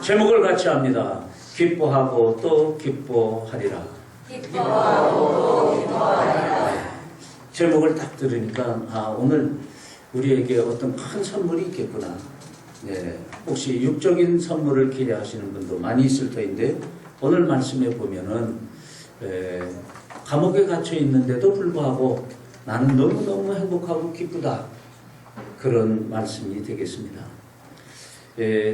제목을 같이 합니다. 기뻐하고 또 기뻐하리라. 제목을 딱 들으니까 오늘 우리에게 어떤 큰 선물이 있겠구나. 네, 혹시 육적인 선물을 기대하시는 분도 많이 있을 터인데 오늘 말씀에 보면은 감옥에 gat혀 있는데도 불구하고 나는 너무너무 행복하고 기쁘다. 그런 말씀이 되겠습니다.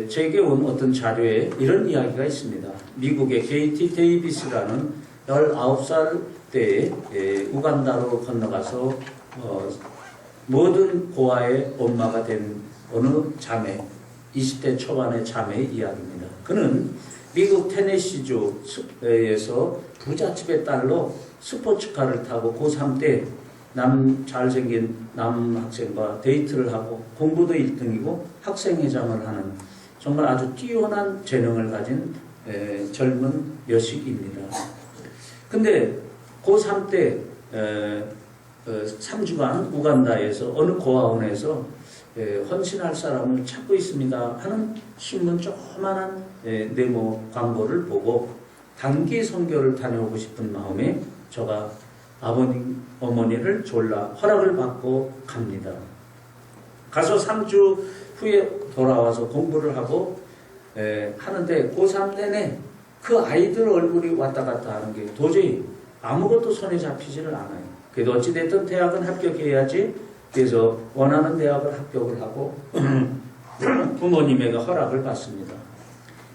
제게 온 어떤 자료에 이런 이야기가 있습니다. 미국의 게이티 데이비스라는 19살 때에 우간다로 건너가서 모든 고아의 엄마가 된 어느 자매, 20대 초반의 자매의 이야기입니다. 그는 미국 테네시주에서 부잣집의 딸로 스포츠카를 타고 고3 때 잘생긴 남학생과 데이트를 하고 공부도 1등이고 학생회장을 하는 정말 아주 뛰어난 재능을 가진 젊은 여식입니다. 근데 고3 때 3주간 우간다에서 어느 고아원에서 헌신할 사람을 찾고 있습니다 하는 신문 조그만한 네모 광고를 보고 단기 선교를 다녀오고 싶은 마음에 저가 아버님, 어머니를 졸라 허락을 받고 갑니다. 가서 3주 후에 돌아와서 공부를 하고 하는데 고3 내내 그 아이들 얼굴이 왔다 갔다 하는 게 도저히 아무것도 손에 잡히지를 않아요. 그래도 어찌됐든 대학은 합격해야지. 그래서 원하는 대학을 합격을 하고 부모님에게 허락을 받습니다.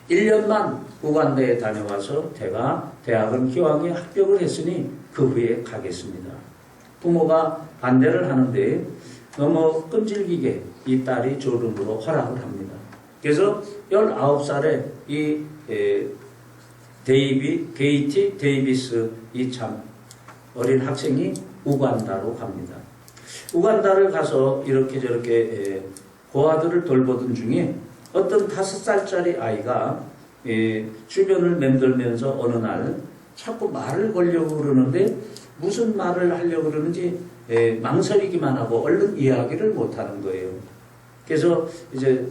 1년만 우간다에 다녀와서 대학은 기왕에 합격을 했으니 그 후에 가겠습니다. 부모가 반대를 하는데 너무 끈질기게 이 딸이 졸음으로 허락을 합니다. 그래서 19살에 이 게이티 데이비스 이 참 어린 학생이 우간다로 갑니다. 우간다를 가서 이렇게 저렇게 고아들을 돌보던 중에 어떤 5살짜리 아이가 주변을 맴돌면서 어느 날 자꾸 말을 걸려고 그러는데 무슨 말을 하려고 그러는지 망설이기만 하고 얼른 이야기를 못하는 거예요. 그래서 이제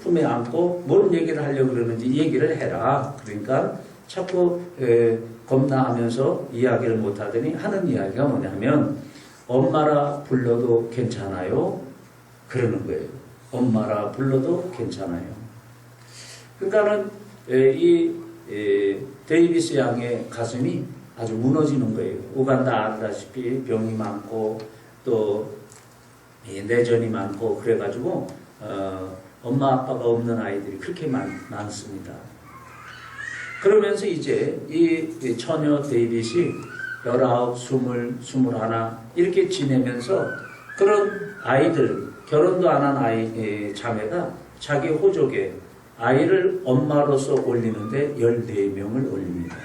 품에 안고 뭔 얘기를 하려고 그러는지 얘기를 해라. 그러니까 자꾸 겁나하면서 이야기를 못하더니 하는 이야기가 뭐냐면 엄마라 불러도 괜찮아요? 그러는 거예요. 엄마라 불러도 괜찮아요. 그러니까는 이 데이비스 양의 가슴이 아주 무너지는 거예요. 우간다 알다시피 병이 많고 또 내전이 많고 그래가지고 엄마 아빠가 없는 아이들이 그렇게 많습니다. 그러면서 이제 이 처녀 데이빗이 19, 20, 21 이렇게 지내면서 그런 아이들, 결혼도 안 한 아이 자매가 자기 호족에 아이를 엄마로서 올리는데 14명을 올립니다.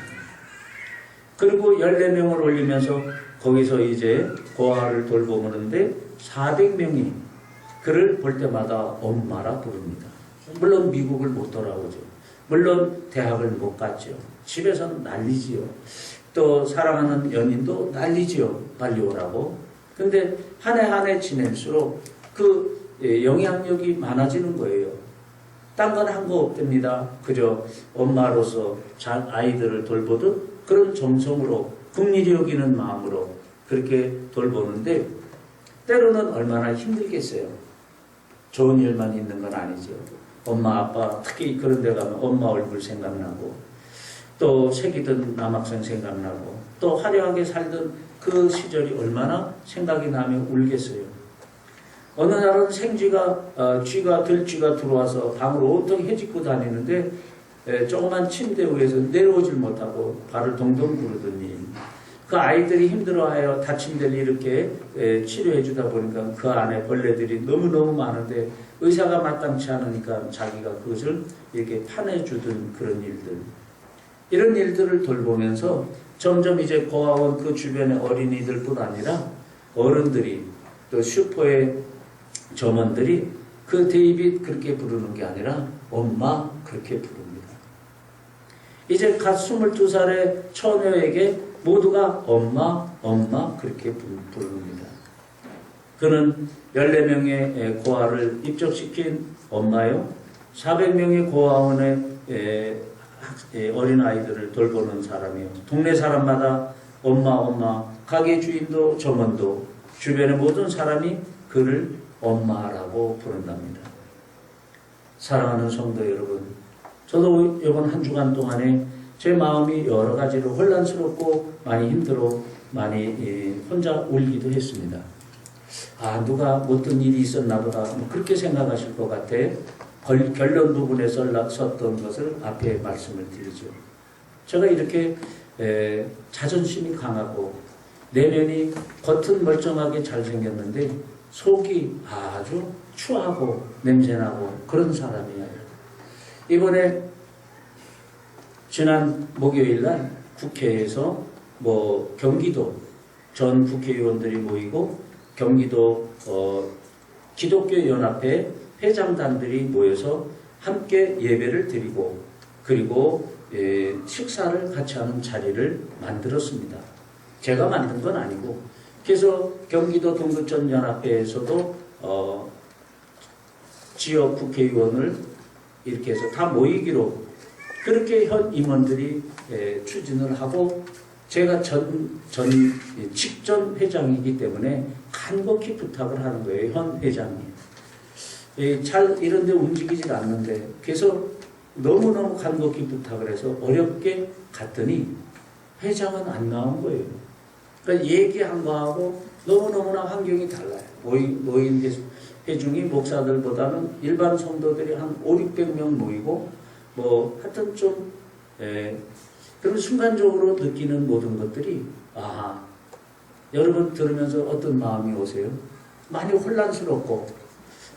그리고 14명을 올리면서 거기서 이제 고아를 돌보는데 400명이 그를 볼 때마다 엄마라 부릅니다. 물론 미국을 못 돌아오죠. 물론 대학을 못 갔죠. 집에서는 난리지요. 또 사랑하는 연인도 난리지요. 빨리 오라고. 근데 한 해 한 해 지낼수록 그 영향력이 많아지는 거예요. 딴 건 한 거 없답니다. 그저 엄마로서 아이들을 돌보듯 그런 정성으로 긍휼히 여기는 마음으로 그렇게 돌보는데 때로는 얼마나 힘들겠어요. 좋은 일만 있는 건 아니죠. 엄마 아빠 특히 그런 데 가면 엄마 얼굴 생각나고 또 새기던 남학생 생각나고 또 화려하게 살던 그 시절이 얼마나 생각이 나면 울겠어요. 어느 날은 생쥐가 들쥐가 들어와서 방을 온통 헤집고 다니는데 조그만 침대 위에서 내려오질 못하고 발을 동동 구르더니 그 아이들이 힘들어하여 다친 데를 이렇게 치료해 주다 보니까 그 안에 벌레들이 너무너무 많은데 의사가 마땅치 않으니까 자기가 그것을 이렇게 파내주던 그런 일들. 이런 일들을 돌보면서 점점 이제 고아원 그 주변의 어린이들뿐 아니라 어른들이 또 슈퍼의 점원들이 그 데이빗 그렇게 부르는 게 아니라 엄마 그렇게 부릅니다. 이제 갓 22살의 처녀에게 모두가 엄마, 엄마 그렇게 부릅니다. 그는 14명의 고아를 입적시킨 엄마요. 400명의 고아원의 어린아이들을 돌보는 사람이요. 동네 사람마다 엄마, 가게 주인도 점원도 주변의 모든 사람이 그를 엄마라고 부른답니다. 사랑하는 성도 여러분, 저도 이번 한 주간 동안에 제 마음이 여러 가지로 혼란스럽고 많이 힘들어 많이 혼자 울기도 했습니다. 누가 어떤 일이 있었나 보다 뭐 그렇게 생각하실 것 같아 결론 부분에 섰던 것을 앞에 말씀을 드리죠. 제가 이렇게 자존심이 강하고 내면이 겉은 멀쩡하게 잘생겼는데 속이 아주 추하고 냄새나고 그런 사람이에요. 이번에 지난 목요일날 국회에서 경기도 전 국회의원들이 모이고 경기도 기독교연합회 회장단들이 모여서 함께 예배를 드리고 그리고 식사를 같이 하는 자리를 만들었습니다. 제가 만든 건 아니고 그래서 경기도 동두천연합회에서도 지역 국회의원을 이렇게 해서 다 모이기로 그렇게 현 임원들이 추진을 하고 제가 직전 회장이기 때문에 간곡히 부탁을 하는 거예요. 현 회장이. 잘 이런 데 움직이질 않는데 그래서 너무너무 간곡히 부탁을 해서 어렵게 갔더니 회장은 안 나온 거예요. 그러니까 얘기한 거하고 너무너무나 환경이 달라요. 모인 회중이 목사들보다는 일반 성도들이 한 500~600명 모이고 하여튼 좀 그런 순간적으로 느끼는 모든 것들이 여러분 들으면서 어떤 마음이 오세요? 많이 혼란스럽고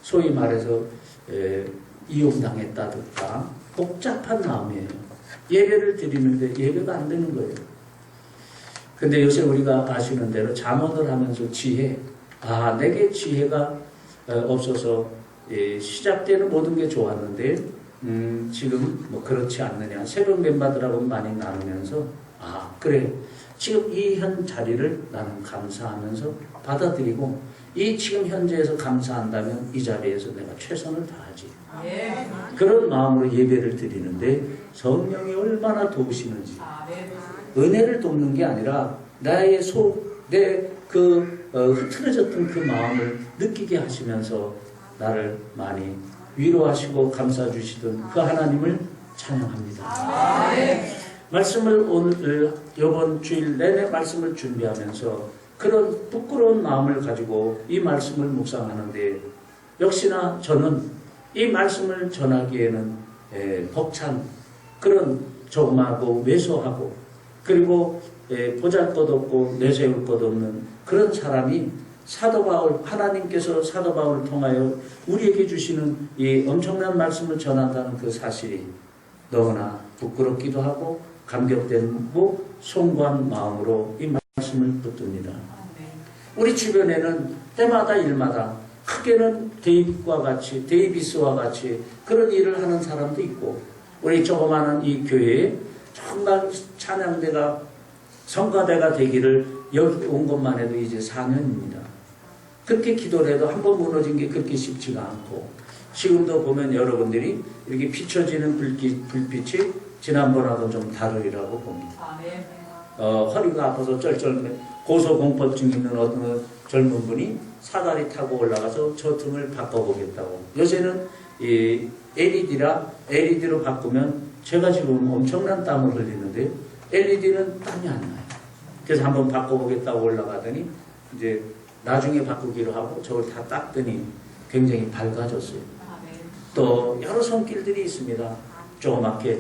소위 말해서 이용당했다든가 복잡한 마음이에요. 예배를 드리는데 예배가 안 되는 거예요. 근데 요새 우리가 아시는 대로 잠언을 하면서 지혜, 내게 지혜가 없어서 시작되는 모든 게 좋았는데 지금 그렇지 않느냐. 새벽 멤버들하고 많이 나누면서 그래. 지금 이 현 자리를 나는 감사하면서 받아들이고 이 지금 현재에서 감사한다면 이 자리에서 내가 최선을 다하지. 그런 마음으로 예배를 드리는데 성령이 얼마나 도우시는지 은혜를 돕는 게 아니라 나의 흐트러졌던 그 마음을 느끼게 하시면서 나를 많이 위로하시고 감싸 주시던 그 하나님을 찬양합니다. 말씀을 오늘 이번 주일 내내 말씀을 준비하면서 그런 부끄러운 마음을 가지고 이 말씀을 묵상하는데 역시나 저는 이 말씀을 전하기에는 벅찬 그런 조그마하고 왜소하고 그리고 보잘것없고 내세울 것 없는 그런 사람이 사도 바울, 하나님께서 사도 바울을 통하여 우리에게 주시는 이 엄청난 말씀을 전한다는 그 사실이 너무나 부끄럽기도 하고 감격되고 송구한 마음으로 이 말씀을 붙듭니다. 우리 주변에는 때마다 일마다 크게는 데이비스와 같이 그런 일을 하는 사람도 있고 우리 조그마한 이 교회에 정말 찬양대가 성가대가 되기를 여기 온 것만 해도 이제 4년입니다. 그렇게 기도를 해도 한 번 무너진 게 그렇게 쉽지가 않고 지금도 보면 여러분들이 이렇게 비춰지는 불빛이 지난번하고 좀 다르리라고 봅니다. 허리가 아파서 쩔쩔 고소공포증 있는 어떤 젊은 분이 사다리 타고 올라가서 저 등을 바꿔보겠다고. 요새는 이 LED로 바꾸면 제가 지금 엄청난 땀을 흘리는데 LED는 땀이 안 나요. 그래서 한번 바꿔보겠다고 올라가더니 이제 나중에 바꾸기로 하고 저걸 다 닦더니 굉장히 밝아졌어요. 또 여러 손길들이 있습니다. 조그맣게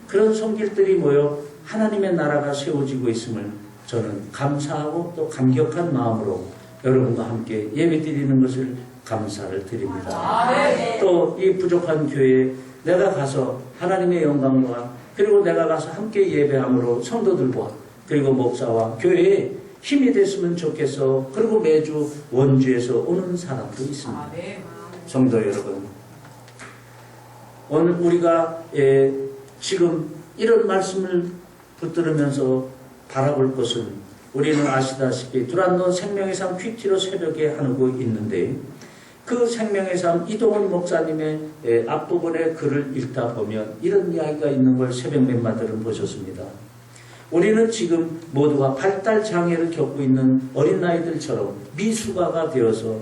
그런 손길들이 모여 하나님의 나라가 세워지고 있음을 저는 감사하고 또 감격한 마음으로 여러분과 함께 예배드리는 것을 감사를 드립니다. 또 이 부족한 교회에 내가 가서 하나님의 영광과 그리고 내가 가서 함께 예배함으로 성도들과 그리고 목사와 교회에 힘이 됐으면 좋겠어. 그리고 매주 원주에서 오는 사람도 있습니다. 성도 여러분, 오늘 우리가 지금 이런 말씀을 붙들으면서 바라볼 것은 우리는 아시다시피 두란노 생명의 상 퀴티로 새벽에 하고 있는데 그 생명의 삶 이동원 목사님의 앞부분의 글을 읽다 보면 이런 이야기가 있는 걸 새벽 멤버들은 보셨습니다. 우리는 지금 모두가 발달 장애를 겪고 있는 어린 아이들처럼 미숙아가 되어서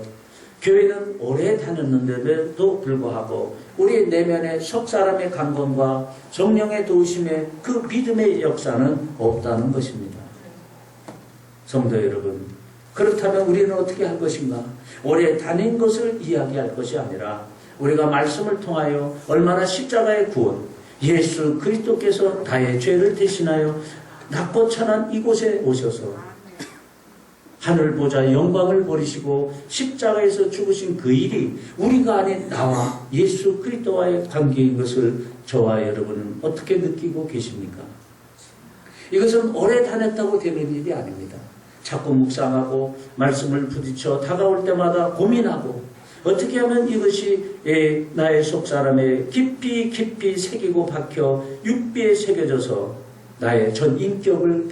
교회는 오래 다녔는데도 불구하고 우리 내면의 속사람의 강건과 성령의 도우심에 그 믿음의 역사는 없다는 것입니다. 성도 여러분, 그렇다면 우리는 어떻게 할 것인가? 오래 다닌 것을 이야기할 것이 아니라 우리가 말씀을 통하여 얼마나 십자가의 구원, 예수 그리스도께서 나의 죄를 대신하여 낮고 천한 이곳에 오셔서 하늘 보좌 영광을 버리시고 십자가에서 죽으신 그 일이 우리가 아닌 나와 예수 그리스도와의 관계인 것을 저와 여러분은 어떻게 느끼고 계십니까? 이것은 오래 다녔다고 되는 일이 아닙니다. 자꾸 묵상하고 말씀을 부딪혀 다가올 때마다 고민하고 어떻게 하면 이것이 나의 속사람에 깊이 깊이 새기고 박혀 육비에 새겨져서 나의 전 인격을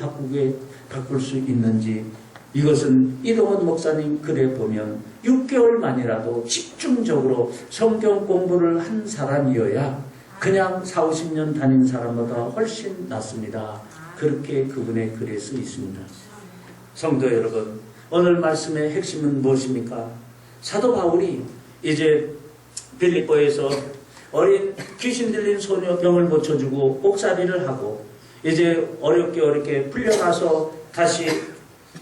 바꿀 수 있는지, 이것은 이동원 목사님 글에 보면 6개월만이라도 집중적으로 성경 공부를 한 사람이어야 그냥 40, 50년 다닌 사람보다 훨씬 낫습니다. 그렇게 그분의 글에 쓰여 있습니다. 성도 여러분, 오늘 말씀의 핵심은 무엇입니까? 사도 바울이 이제 빌립보에서 어린 귀신 들린 소녀 병을 고쳐주고 옥살이를 하고 이제 어렵게 풀려나서 다시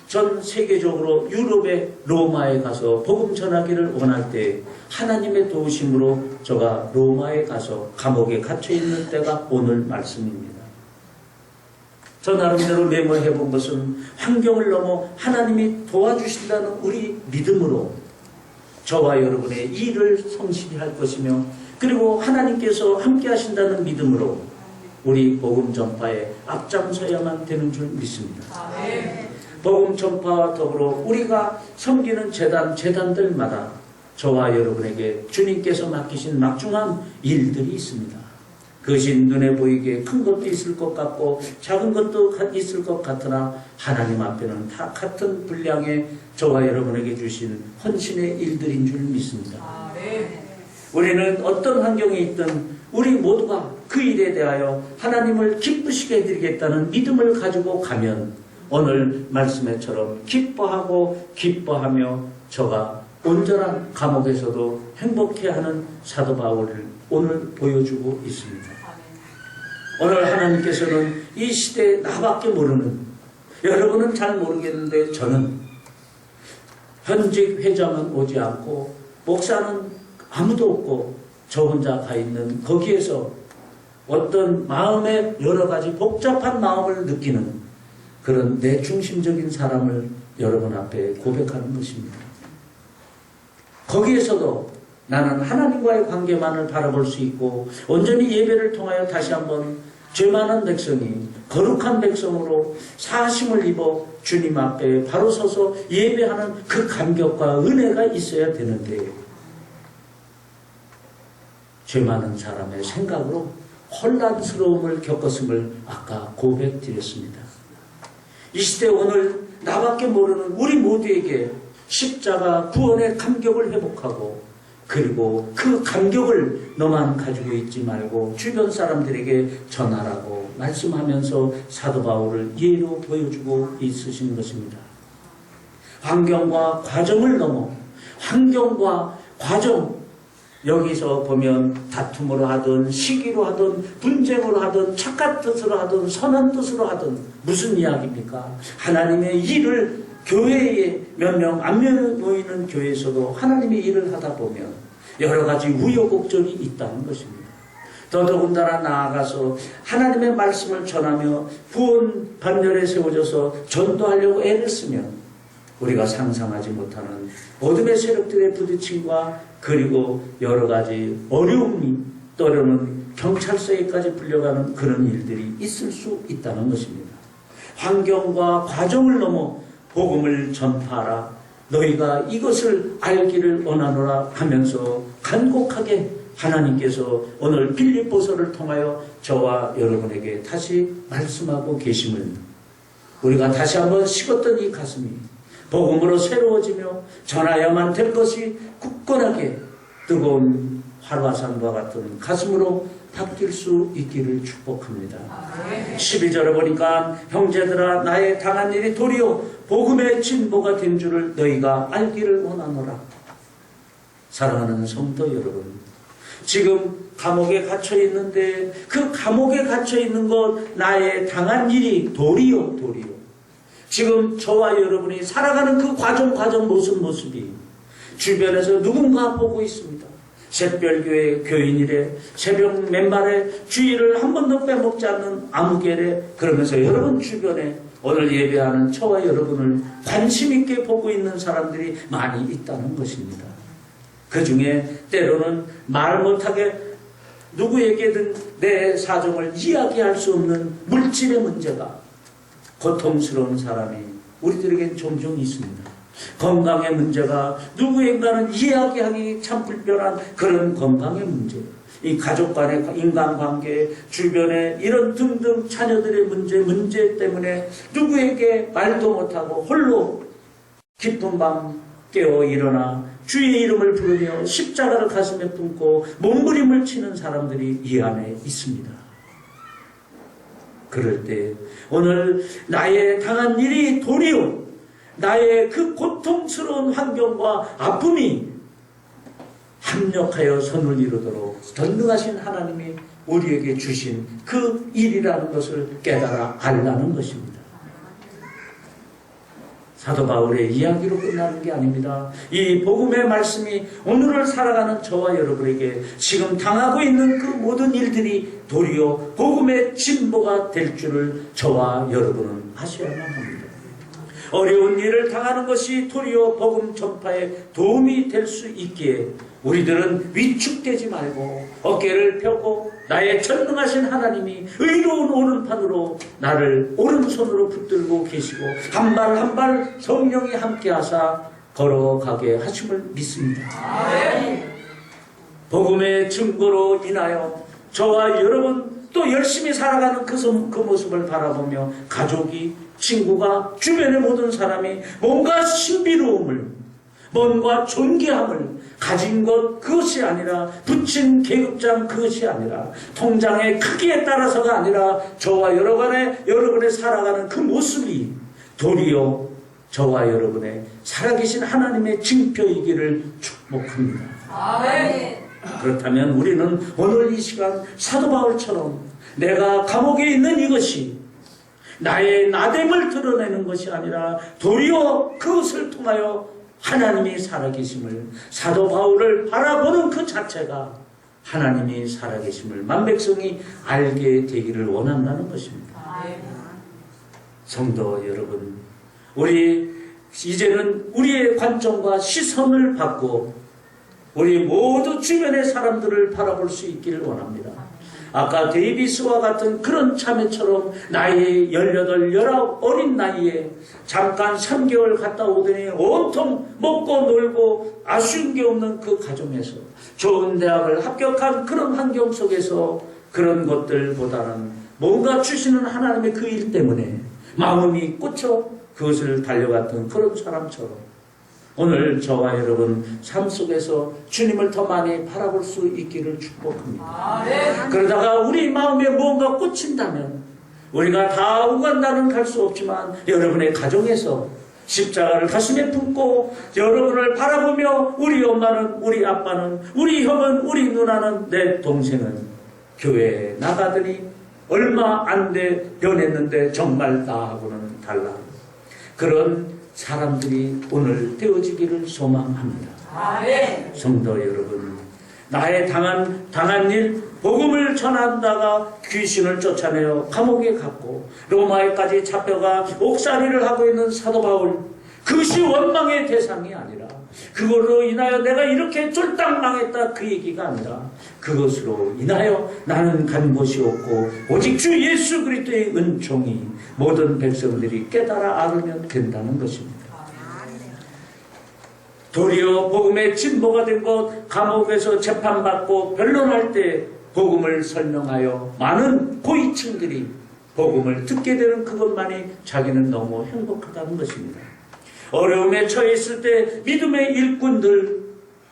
전 세계적으로 유럽의 로마에 가서 복음 전하기를 원할 때 하나님의 도우심으로 저가 로마에 가서 감옥에 갇혀있는 때가 오늘 말씀입니다. 저 나름대로 메모해 본 것은 환경을 넘어 하나님이 도와주신다는 우리 믿음으로 저와 여러분의 일을 성실히 할 것이며, 그리고 하나님께서 함께 하신다는 믿음으로 우리 복음 전파에 앞장서야만 되는 줄 믿습니다. 복음 전파와 더불어 우리가 섬기는 재단들마다 저와 여러분에게 주님께서 맡기신 막중한 일들이 있습니다. 그것이 눈에 보이게 큰 것도 있을 것 같고 작은 것도 있을 것 같으나 하나님 앞에는 다 같은 분량의 저와 여러분에게 주신 헌신의 일들인 줄 믿습니다. 우리는 어떤 환경에 있든 우리 모두가 그 일에 대하여 하나님을 기쁘시게 해드리겠다는 믿음을 가지고 가면 오늘 말씀에처럼 기뻐하며 저가 온전한 감옥에서도 행복해하는 사도 바울을 오늘 보여주고 있습니다. 오늘 하나님께서는 이 시대에 나밖에 모르는, 여러분은 잘 모르겠는데 저는 현직 회장은 오지 않고 목사는 아무도 없고 저 혼자 가 있는 거기에서 어떤 마음의 여러 가지 복잡한 마음을 느끼는 그런 내 중심적인 사람을 여러분 앞에 고백하는 것입니다. 거기에서도 나는 하나님과의 관계만을 바라볼 수 있고 온전히 예배를 통하여 다시 한번 죄 많은 백성이 거룩한 백성으로 사심을 입어 주님 앞에 바로 서서 예배하는 그 감격과 은혜가 있어야 되는데, 죄 많은 사람의 생각으로 혼란스러움을 겪었음을 아까 고백드렸습니다. 이 시대 오늘 나밖에 모르는 우리 모두에게 십자가 구원의 감격을 회복하고, 그리고 그 감격을 너만 가지고 있지 말고 주변 사람들에게 전하라고 말씀하면서 사도 바울을 예로 보여주고 있으신 것입니다. 환경과 과정을 넘어, 환경과 과정, 여기서 보면 다툼으로 하든 시기로 하든 분쟁으로 하든 착한 뜻으로 하든 선한 뜻으로 하든 무슨 이야기입니까? 하나님의 일을 교회에 몇 명 안 모이는 교회에서도 하나님의 일을 하다 보면 여러 가지 우여곡절이 있다는 것입니다. 더더군다나 나아가서 하나님의 말씀을 전하며 구원 반열에 세워져서 전도하려고 애를 쓰면 우리가 상상하지 못하는 어둠의 세력들의 부딪힘과 그리고 여러 가지 어려움이 때로는 경찰서에까지 불려가는 그런 일들이 있을 수 있다는 것입니다. 환경과 과정을 넘어 복음을 전파하라. 너희가 이것을 알기를 원하노라 하면서 간곡하게 하나님께서 오늘 빌립보서를 통하여 저와 여러분에게 다시 말씀하고 계심을 우리가 다시 한번 식었던 이 가슴이 복음으로 새로워지며 전하여만 될 것이 굳건하게 뜨거운 활화산과 같은 가슴으로 바뀔 수 있기를 축복합니다. 12절에 보니까 형제들아 나의 당한 일이 도리어 복음의 진보가 된 줄을 너희가 알기를 원하노라. 사랑하는 성도 여러분, 지금 감옥에 갇혀 있는데 그 감옥에 갇혀 있는 것 나의 당한 일이 도리어 지금 저와 여러분이 살아가는 그 과정 모습이 주변에서 누군가 보고 있습니다. 새별교회 교인이래, 새벽 맨발에 주일을 한 번도 빼먹지 않는 아무개래. 그러면서 여러분 주변에 오늘 예배하는 저와 여러분을 관심 있게 보고 있는 사람들이 많이 있다는 것입니다. 그 중에 때로는 말 못하게 누구에게든 내 사정을 이야기할 수 없는 물질의 문제가 고통스러운 사람이 우리들에겐 종종 있습니다. 건강의 문제가 누구인가는 이야기하기 참 불편한 그런 건강의 문제, 이 가족 간의 인간관계, 주변의 이런 등등 자녀들의 문제 때문에 누구에게 말도 못하고 홀로 깊은 밤 깨어 일어나 주의 이름을 부르며 십자가를 가슴에 품고 몸부림을 치는 사람들이 이 안에 있습니다. 그럴 때 오늘 나의 당한 일이 도리어 나의 그 고통스러운 환경과 아픔이 합력하여 선을 이루도록 전능하신 하나님이 우리에게 주신 그 일이라는 것을 깨달아 알라는 것입니다. 사도 바울의 이야기로 끝나는 게 아닙니다. 이 복음의 말씀이 오늘을 살아가는 저와 여러분에게 지금 당하고 있는 그 모든 일들이 도리어 복음의 진보가 될 줄을 저와 여러분은 아셔야만 합니다. 어려운 일을 당하는 것이 도리어 복음 전파에 도움이 될 수 있기에 우리들은 위축되지 말고 어깨를 펴고 나의 전능하신 하나님이 의로운 오른판으로 나를 오른손으로 붙들고 계시고 한 발 한 발 성령이 함께하사 걸어가게 하심을 믿습니다. 복음의 증거로 인하여 저와 여러분 또 열심히 살아가는 그 모습을 바라보며 가족이, 친구가, 주변의 모든 사람이 뭔가 신비로움을, 뭔가 존귀함을 가진 것 그것이 아니라, 붙인 계급장 그것이 아니라, 통장의 크기에 따라서가 아니라 저와 여러분의 살아가는 그 모습이 도리어 저와 여러분의 살아계신 하나님의 징표이기를 축복합니다. 아멘. 그렇다면 우리는 오늘 이 시간 사도 바울처럼 내가 감옥에 있는 이것이 나의 나됨을 드러내는 것이 아니라 도리어 그것을 통하여 하나님이 살아계심을, 사도 바울을 바라보는 그 자체가 하나님이 살아계심을 만백성이 알게 되기를 원한다는 것입니다. 성도 여러분, 우리 이제는 우리의 관점과 시선을 바꾸어 우리 모두 주변의 사람들을 바라볼 수 있기를 원합니다. 아까 데이비스와 같은 그런 자매처럼 나이 18, 19 어린 나이에 잠깐 3개월 갔다 오더니 온통 먹고 놀고 아쉬운 게 없는 그 가정에서 좋은 대학을 합격한 그런 환경 속에서 그런 것들보다는 뭔가 주시는 하나님의 그 일 때문에 마음이 꽂혀 그것을 달려갔던 그런 사람처럼 오늘 저와 여러분 삶 속에서 주님을 더 많이 바라볼 수 있기를 축복합니다. 그러다가 우리 마음에 뭔가 꽂힌다면 우리가 다 우간다는 갈 수 없지만 여러분의 가정에서 십자가를 가슴에 품고 여러분을 바라보며 우리 엄마는, 우리 아빠는, 우리 형은, 우리 누나는, 내 동생은 교회에 나가더니 얼마 안 돼 변했는데 정말 나하고는 달라. 그런 사람들이 오늘 되어지기를 소망합니다. 아멘. 성도 여러분, 나의 당한 일, 복음을 전한다가 귀신을 쫓아내어 감옥에 갔고 로마에까지 잡혀가 옥살이를 하고 있는 사도 바울, 그것이 원망의 대상이 아니라 그걸로 인하여 내가 이렇게 쫄딱 망했다 그 얘기가 아니라 그것으로 인하여 나는 간 곳이 없고 오직 주 예수 그리스도의 은총이 모든 백성들이 깨달아 알으면 된다는 것입니다. 도리어 복음의 진보가 된 것, 감옥에서 재판받고 변론할 때 복음을 설명하여 많은 고위층들이 복음을 듣게 되는 그것만이 자기는 너무 행복하다는 것입니다. 어려움에 처해 있을 때 믿음의 일꾼들,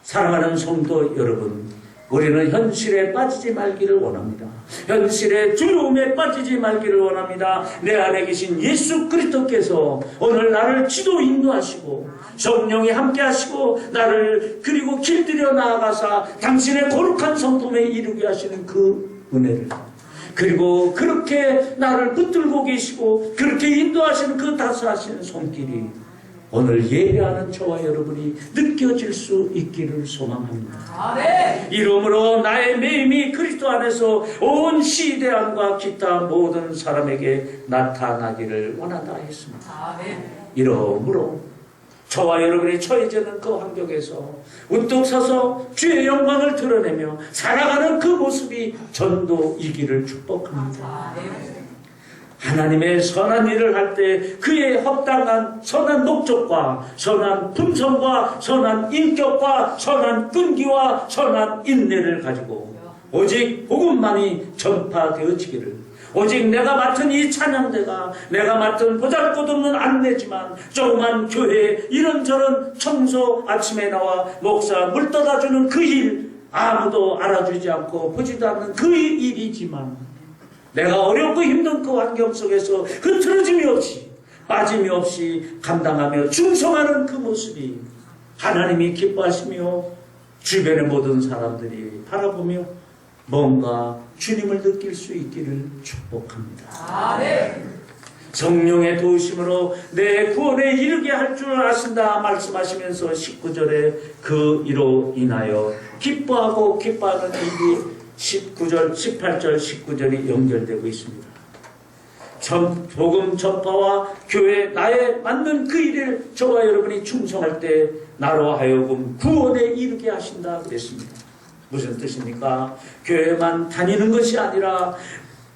사랑하는 성도 여러분, 우리는 현실에 빠지지 말기를 원합니다. 현실의 두려움에 빠지지 말기를 원합니다. 내 안에 계신 예수 그리스도께서 오늘 나를 지도 인도하시고 성령이 함께 하시고 나를 그리고 길들여 나아가사 당신의 거룩한 성품에 이르게 하시는 그 은혜를, 그리고 그렇게 나를 붙들고 계시고 그렇게 인도하시는 그 다스하시는 손길이 오늘 예배하는 저와 여러분이 느껴질 수 있기를 소망합니다. 아멘. 이러므로 나의 매임이 그리스도 안에서 온 시대함과 기타 모든 사람에게 나타나기를 원하다 했습니다. 아멘. 이러므로 저와 여러분이 처해지는 그 환경에서 우뚝 서서 주의 영광을 드러내며 살아가는 그 모습이 전도이기를 축복합니다. 아멘. 하나님의 선한 일을 할 때 그의 합당한 선한 목적과 선한 품성과 선한 인격과 선한 끈기와 선한 인내를 가지고 오직 복음만이 전파되어지기를, 오직 내가 맡은 이 찬양대가 내가 맡은 보잘것없는 안내지만 조그만 교회 이런저런 청소 아침에 나와 목사 물 떠다주는 그 일, 아무도 알아주지 않고 보지도 않는 그 일이지만 내가 어렵고 힘든 그 환경 속에서 흐트러짐이 없이 빠짐이 없이 감당하며 충성하는 그 모습이 하나님이 기뻐하시며 주변의 모든 사람들이 바라보며 뭔가 주님을 느낄 수 있기를 축복합니다. 아멘. 성령의 도우심으로 내 구원에 이르게 할 줄 아신다 말씀하시면서 19절에 그 이로 인하여 기뻐하고 기뻐하는 일이 19절, 18절, 19절이 연결되고 있습니다. 복음 전파와 교회 나에 맞는 그 일을 저와 여러분이 충성할 때 나로 하여금 구원에 이르게 하신다 그랬습니다. 무슨 뜻입니까? 교회만 다니는 것이 아니라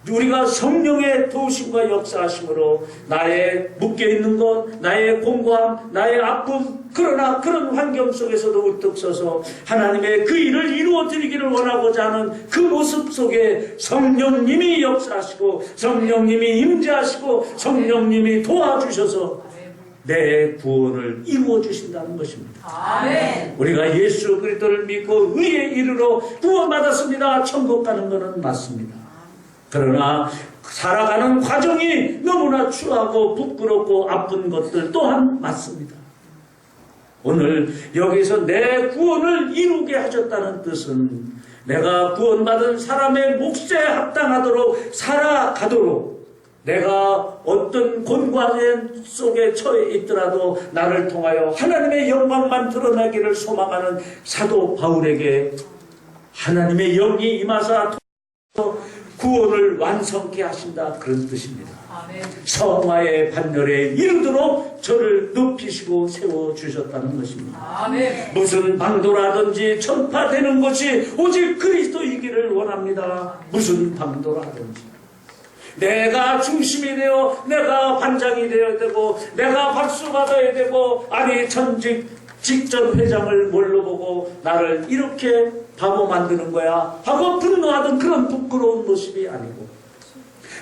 우리가 성령의 도우심과 역사하심으로 나의 묶여있는 것, 나의 공고함, 나의 아픔, 그러나 그런 환경 속에서도 우뚝 서서 하나님의 그 일을 이루어드리기를 원하고자 하는 그 모습 속에 성령님이 역사하시고 성령님이 임재하시고 성령님이 도와주셔서 내 구원을 이루어 주신다는 것입니다. 아멘. 우리가 예수 그리스도를 믿고 의에 이르러 구원받았습니다. 천국 가는 것은 맞습니다. 그러나 살아가는 과정이 너무나 추하고 부끄럽고 아픈 것들 또한 맞습니다. 오늘 여기서 내 구원을 이루게 하셨다는 뜻은 내가 구원받은 사람의 몫에 합당하도록 살아가도록, 내가 어떤 곤고한 속에 처해 있더라도 나를 통하여 하나님의 영광만 드러나기를 소망하는 사도 바울에게 하나님의 영이 임하사 구원을 완성케 하신다, 그런 뜻입니다. 아멘. 성화의 반열에 이르도록 저를 높이시고 세워주셨다는 것입니다. 아멘. 무슨 방도라든지 전파되는 것이 오직 그리스도이기를 원합니다. 무슨 방도라든지 내가 중심이 되어 내가 반장이 되어야 되고 내가 박수 받아야 되고, 아니 전직 직전 회장을 뭘로 보고 나를 이렇게 바보 만드는 거야 하고 분노하던 그런 부끄러운 모습이 아니고,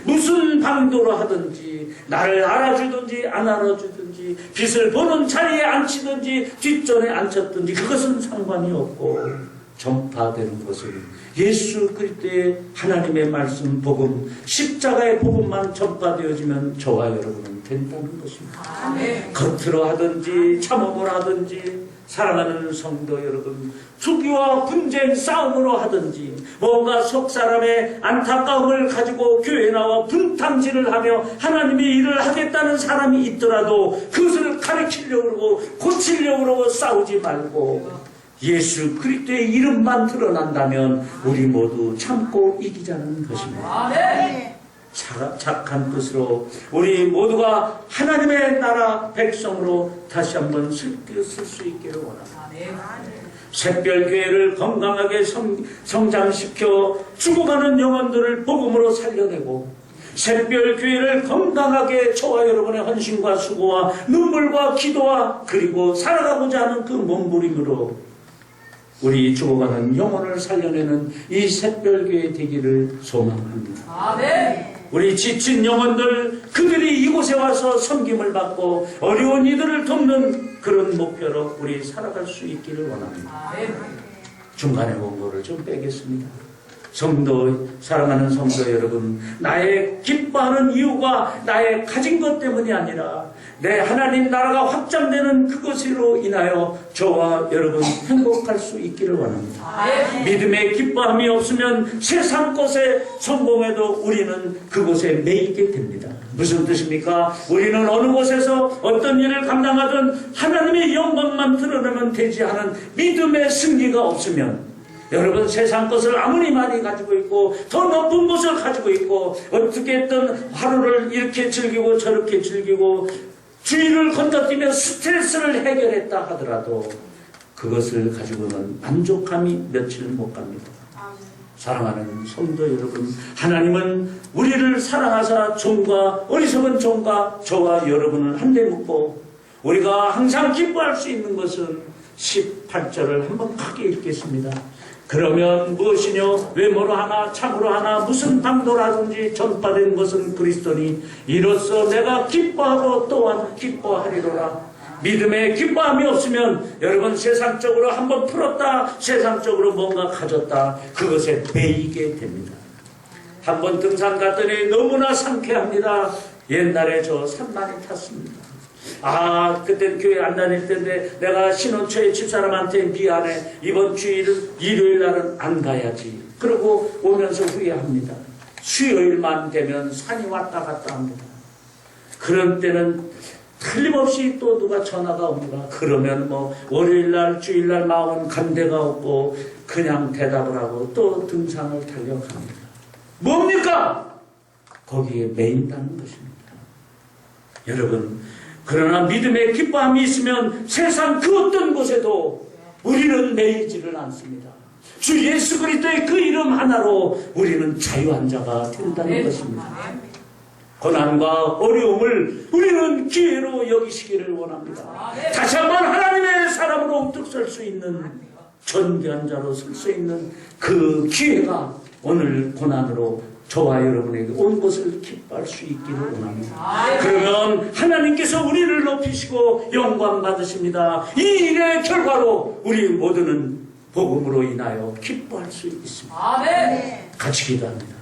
무슨 방도로 하든지 나를 알아주든지 안 알아주든지 빛을 보는 자리에 앉히든지 뒷전에 앉혔든지 그것은 상관이 없고, 전파되는 것은 예수 그리스도의 하나님의 말씀 복음, 십자가의 복음만 전파되어지면 저와 여러분은 된다는 것입니다. 아멘. 겉으로 하든지 참음을 하든지 사랑하는 성도 여러분, 투기와 분쟁 싸움으로 하든지 뭔가 속 사람의 안타까움을 가지고 교회에 나와 분탕질을 하며 하나님의 일을 하겠다는 사람이 있더라도 그것을 가르치려고 그러고 고치려고 그러고 싸우지 말고 예수 그리스도의 이름만 드러난다면 우리 모두 참고 이기자는 것입니다. 아멘. 착한 뜻으로 우리 모두가 하나님의 나라 백성으로 다시 한번 쓸 수 있기를 원합니다. 샛별교회를 건강하게 성장시켜 죽어가는 영혼들을 복음으로 살려내고, 샛별교회를 건강하게 저와 여러분의 헌신과 수고와 눈물과 기도와 그리고 살아가고자 하는 그 몸부림으로 우리 죽어가는 영혼을 살려내는 이 새별교회 되기를 소망합니다. 아멘. 우리 지친 영혼들, 그들이 이곳에 와서 섬김을 받고 어려운 이들을 돕는 그런 목표로 우리 살아갈 수 있기를 원합니다. 아멘. 중간에 원고를 좀 빼겠습니다. 사랑하는 성도 여러분, 나의 기뻐하는 이유가 나의 가진 것 때문이 아니라 내 하나님 나라가 확장되는 그것으로 인하여 저와 여러분 행복할 수 있기를 원합니다. 아멘. 믿음의 기뻐함이 없으면 세상 것에 성공해도 우리는 그곳에 매이게 됩니다. 무슨 뜻입니까? 우리는 어느 곳에서 어떤 일을 감당하든 하나님의 영광만 드러내면 되지 하는 믿음의 승리가 없으면 여러분 세상 것을 아무리 많이 가지고 있고 더 높은 것을 가지고 있고 어떻게 했든 하루를 이렇게 즐기고 저렇게 즐기고 주의를 건너뛰며 스트레스를 해결했다 하더라도 그것을 가지고는 만족함이 며칠 못 갑니다. 사랑하는 성도 여러분, 하나님은 우리를 사랑하사 종과 어리석은 종과 저와 여러분을 한데 묶고 우리가 항상 기뻐할 수 있는 것은 18절을 한번 크게 읽겠습니다. 그러면 무엇이뇨? 외모로 하나 참으로 하나 무슨 방도라든지 전파된 것은 그리스도니 이로써 내가 기뻐하고 또한 기뻐하리로라. 믿음에 기뻐함이 없으면 여러분 세상적으로 한번 풀었다, 세상적으로 뭔가 가졌다, 그것에 매이게 됩니다. 한번 등산 갔더니 너무나 상쾌합니다. 옛날에 저 산 많이 탔습니다. 그때 교회 안 다닐 때인데 내가 신혼초에 집사람한테 미안해. 이번 주일은 일요일 날은 안 가야지. 그러고 오면서 후회합니다. 수요일만 되면 산이 왔다 갔다 합니다. 그런 때는 틀림없이 또 누가 전화가 옵니다. 그러면 월요일 날, 주일 날 마음은 간대가 없고 그냥 대답을 하고 또 등산을 달려갑니다. 뭡니까? 거기에 매인다는 것입니다. 여러분, 그러나 믿음의 기뻐함이 있으면 세상 그 어떤 곳에도 우리는 매이지를 않습니다. 주 예수 그리스도의 그 이름 하나로 우리는 자유한 자가 된다는 것입니다. 고난과 어려움을 우리는 기회로 여기시기를 원합니다. 다시 한번 하나님의 사람으로 우뚝 설 수 있는 전귀한 자로 설 수 있는 그 기회가 오늘 고난으로 저와 여러분에게 온 것을 기뻐할 수 있기를 원합니다. 그러면 하나님께서 우리를 높이시고 영광 받으십니다. 이 일의 결과로 우리 모두는 복음으로 인하여 기뻐할 수 있습니다. 아멘. 같이 기도합니다.